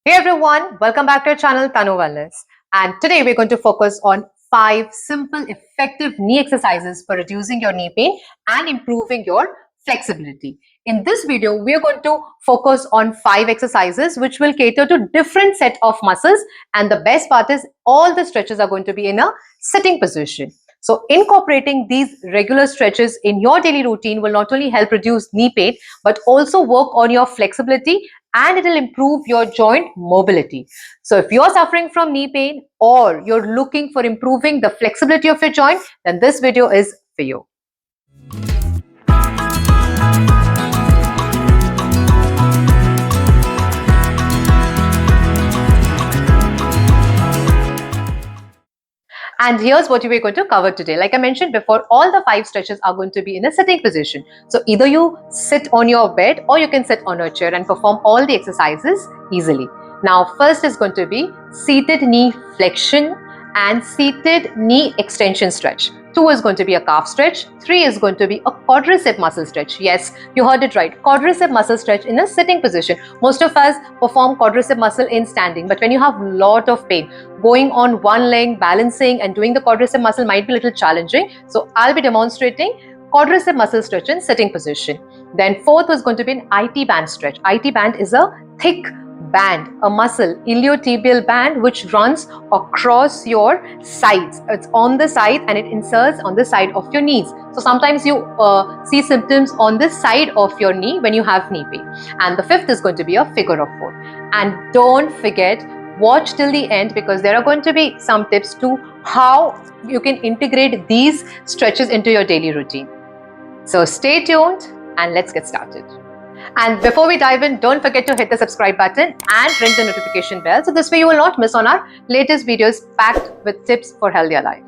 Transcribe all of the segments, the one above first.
Hey everyone, welcome back to our channel Tanu Wellness. And today we're going to focus on 5 simple, effective knee exercises for reducing your knee pain and improving your flexibility. In this video, we are going to focus on 5 exercises which will cater to different set of muscles. And the best part is all the stretches are going to be in a sitting position. So incorporating these regular stretches in your daily routine will not only help reduce knee pain, but also work on your flexibility and it will improve your joint mobility. So if you're suffering from knee pain or you're looking for improving the flexibility of your joint, then this video is for you. And here's what we're going to cover today. Like I mentioned before, all the 5 stretches are going to be in a sitting position. So either you sit on your bed or you can sit on a chair and perform all the exercises easily. Now, first is going to be seated knee flexion and seated knee extension stretch. 2 is going to be a calf stretch. 3 is going to be a quadricep muscle stretch. Yes, you heard it right. Quadricep muscle stretch in a sitting position. Most of us perform quadricep muscle in standing, but when you have a lot of pain, going on one leg, balancing and doing the quadricep muscle might be a little challenging. So I'll be demonstrating quadricep muscle stretch in sitting position. Then 4th was going to be an IT band stretch. IT band is a thick band, a muscle, iliotibial band, which runs across your sides. It's on the side and it inserts on the side of your knees. So sometimes you see symptoms on this side of your knee when you have knee pain. And the 5th is going to be a figure of 4. And don't forget, watch till the end because there are going to be some tips to how you can integrate these stretches into your daily routine. So stay tuned and let's get started. And before we dive in, don't forget to hit the subscribe button and ring the notification bell. So this way you will not miss on our latest videos packed with tips for healthier life.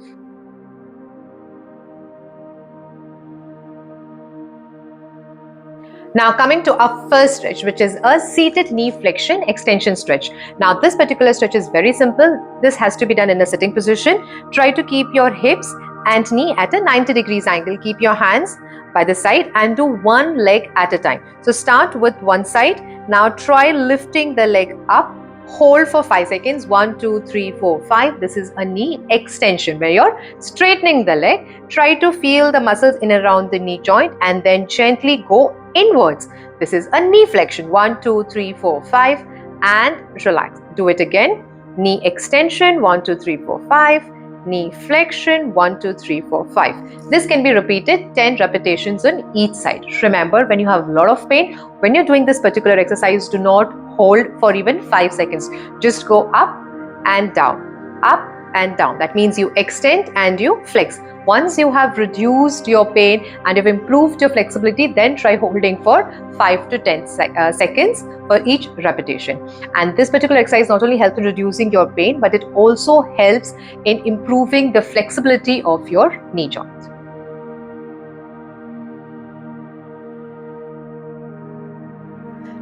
Now coming to our first stretch, which is a seated knee flexion extension stretch. Now this particular stretch is very simple. This has to be done in a sitting position. Try to keep your hips and knee at a 90 degrees angle. Keep your hands by the side and do one leg at a time. So start with one side. Now try lifting the leg up. Hold for 5 seconds. 1, 2, 3, 4, 5. This is a knee extension where you're straightening the leg. Try to feel the muscles in around the knee joint and then gently go inwards. This is a knee flexion. 1, 2, 3, 4, 5 and relax. Do it again. Knee extension. 1, 2, 3, 4, 5. Knee flexion. 1, 2, 3, 4, 5. This can be repeated 10 repetitions on each side. Remember, when you have a lot of pain, when you're doing this particular exercise, do not hold for even 5 seconds. Just go up and down, up and down. That means you extend and you flex. Once you have reduced your pain and you've improved your flexibility, then try holding for 5 to 10 seconds for each repetition. And this particular exercise not only helps in reducing your pain, but it also helps in improving the flexibility of your knee joint.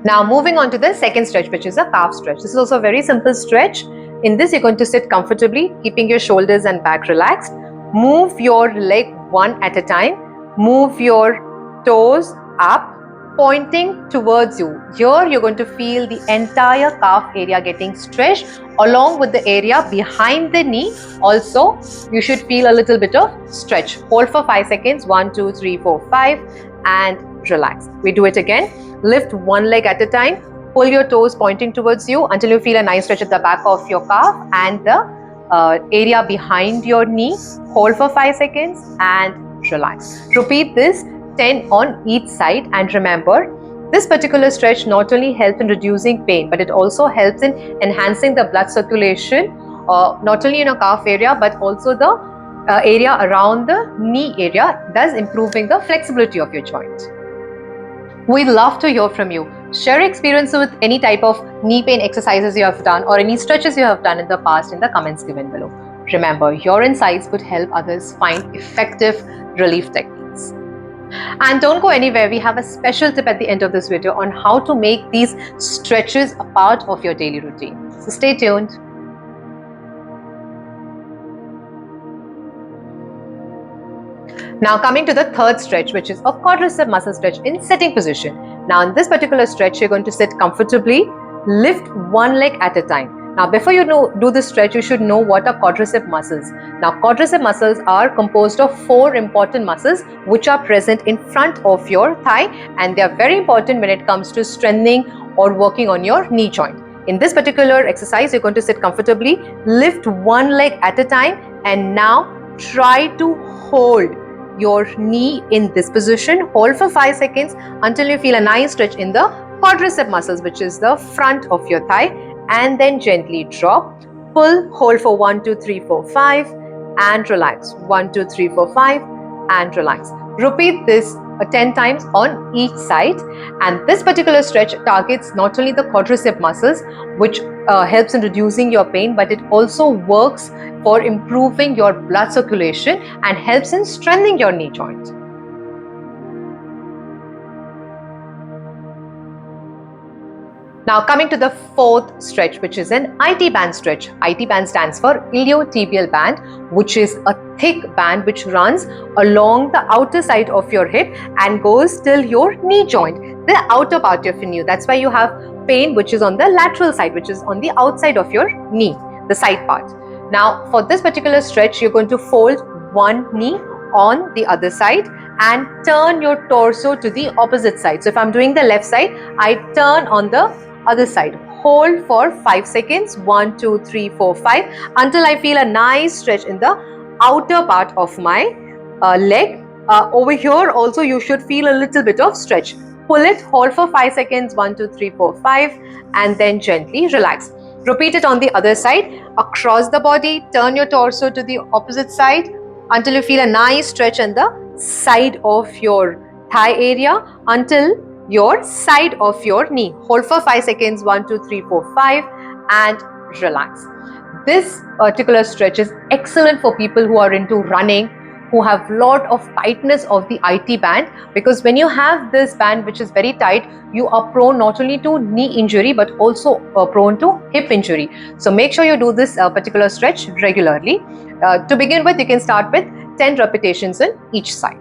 Now moving on to the second stretch, which is a calf stretch. This is also a very simple stretch. In this, you're going to sit comfortably, keeping your shoulders and back relaxed. Move your leg one at a time. Move your toes up, pointing towards you. Here, you're going to feel the entire calf area getting stretched along with the area behind the knee. Also, you should feel a little bit of stretch. Hold for 5 seconds. 1, 2, 3, 4, 5 and relax. We do it again. Lift one leg at a time. Pull your toes pointing towards you until you feel a nice stretch at the back of your calf and the area behind your knee. Hold for 5 seconds and relax. Repeat this 10 on each side. And remember, this particular stretch not only helps in reducing pain, but it also helps in enhancing the blood circulation, not only in your calf area, but also the area around the knee area, thus improving the flexibility of your joint. We'd love to hear from you. Share your experience with any type of knee pain exercises you have done or any stretches you have done in the past in the comments given below. Remember, your insights could help others find effective relief techniques. And don't go anywhere. We have a special tip at the end of this video on how to make these stretches a part of your daily routine. So stay tuned. Now coming to the third stretch, which is a quadricep muscle stretch in sitting position. Now in this particular stretch, you're going to sit comfortably, lift one leg at a time. Now, before you do this stretch, you should know what are quadricep muscles. Now, quadricep muscles are composed of 4 important muscles which are present in front of your thigh, and they are very important when it comes to strengthening or working on your knee joint. In this particular exercise, you're going to sit comfortably, lift one leg at a time, and now try to hold your knee in this position. Hold for 5 seconds until you feel a nice stretch in the quadricep muscles, which is the front of your thigh, and then gently drop. Pull, hold for 1, 2, 3, 4, 5 and relax. 1, 2, 3, 4, 5 and relax. Repeat this 10 times on each side, and this particular stretch targets not only the quadricep muscles, which helps in reducing your pain, but it also works for improving your blood circulation and helps in strengthening your knee joint. Now coming to the 4th stretch, which is an IT band stretch. IT band stands for iliotibial band, which is a thick band which runs along the outer side of your hip and goes till your knee joint, the outer part of your knee. That's why you have pain which is on the lateral side, which is on the outside of your knee, the side part. Now for this particular stretch, you're going to fold one knee on the other side and turn your torso to the opposite side. So if I'm doing the left side, I turn on the other side. Hold for 5 seconds, 1, 2, 3, 4, 5 until I feel a nice stretch in the outer part of my leg. Over here also you should feel a little bit of stretch. Pull it, hold for 5 seconds, 1, 2, 3, 4, 5 and then gently relax. Repeat it on the other side. Across the body, turn your torso to the opposite side until you feel a nice stretch in the side of your thigh area until your side of your knee. Hold for 5 seconds, 1, 2, 3, 4, 5 and relax. This particular stretch is excellent for people who are into running, who have lot of tightness of the IT band, because when you have this band which is very tight, you are prone not only to knee injury but also prone to hip injury. So make sure you do this particular stretch regularly. To begin with, you can start with 10 repetitions on each side.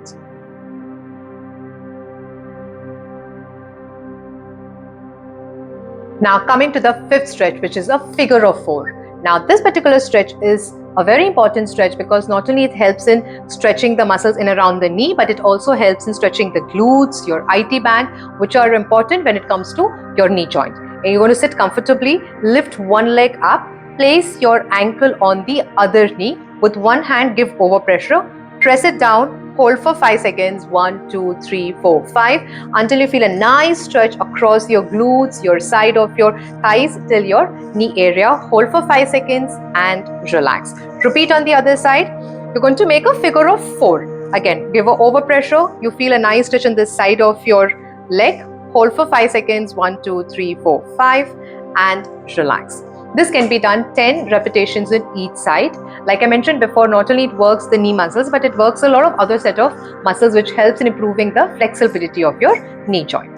Now coming to the 5th stretch, which is a figure of 4. Now this particular stretch is a very important stretch because not only it helps in stretching the muscles in around the knee, but it also helps in stretching the glutes, your IT band, which are important when it comes to your knee joint. And you're going to sit comfortably, lift one leg up, place your ankle on the other knee. With one hand, give overpressure, press it down, hold for 5 seconds, 1, 2, 3, 4, 5 until you feel a nice stretch across your glutes, your side of your thighs till your knee area. Hold for 5 seconds and relax. Repeat on the other side. You're going to make a figure of 4. Again, give a overpressure. You feel a nice stretch on this side of your leg. Hold for 5 seconds, 1, 2, 3, 4, 5 and relax. This can be done 10 repetitions in each side. Like I mentioned before, not only it works the knee muscles, but it works a lot of other set of muscles which helps in improving the flexibility of your knee joint.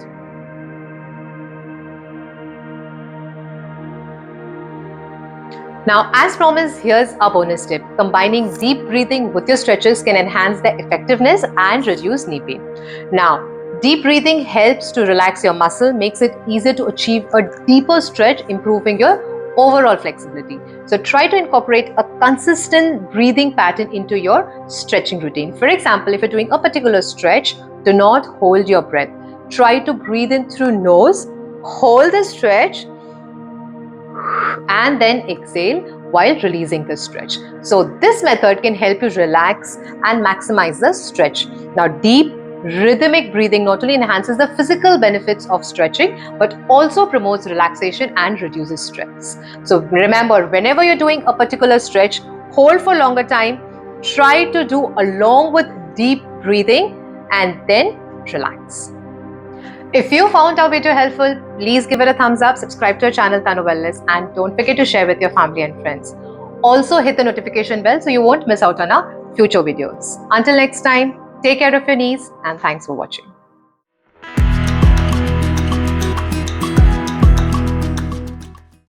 Now, as promised, here's a bonus tip. Combining deep breathing with your stretches can enhance the effectiveness and reduce knee pain. Now, deep breathing helps to relax your muscle, makes it easier to achieve a deeper stretch, improving your overall flexibility. So try to incorporate a consistent breathing pattern into your stretching routine. For example, if you're doing a particular stretch, do not hold your breath. Try to breathe in through nose, hold the stretch and then exhale while releasing the stretch. So this method can help you relax and maximize the stretch. Now, deep rhythmic breathing not only enhances the physical benefits of stretching, but also promotes relaxation and reduces stress. So remember, whenever you're doing a particular stretch, hold for longer time, try to do along with deep breathing and then relax. If you found our video helpful, please give it a thumbs up, subscribe to our channel Tanu Wellness, and don't forget to share with your family and friends. Also hit the notification bell so you won't miss out on our future videos. Until next time, take care of your knees and thanks for watching.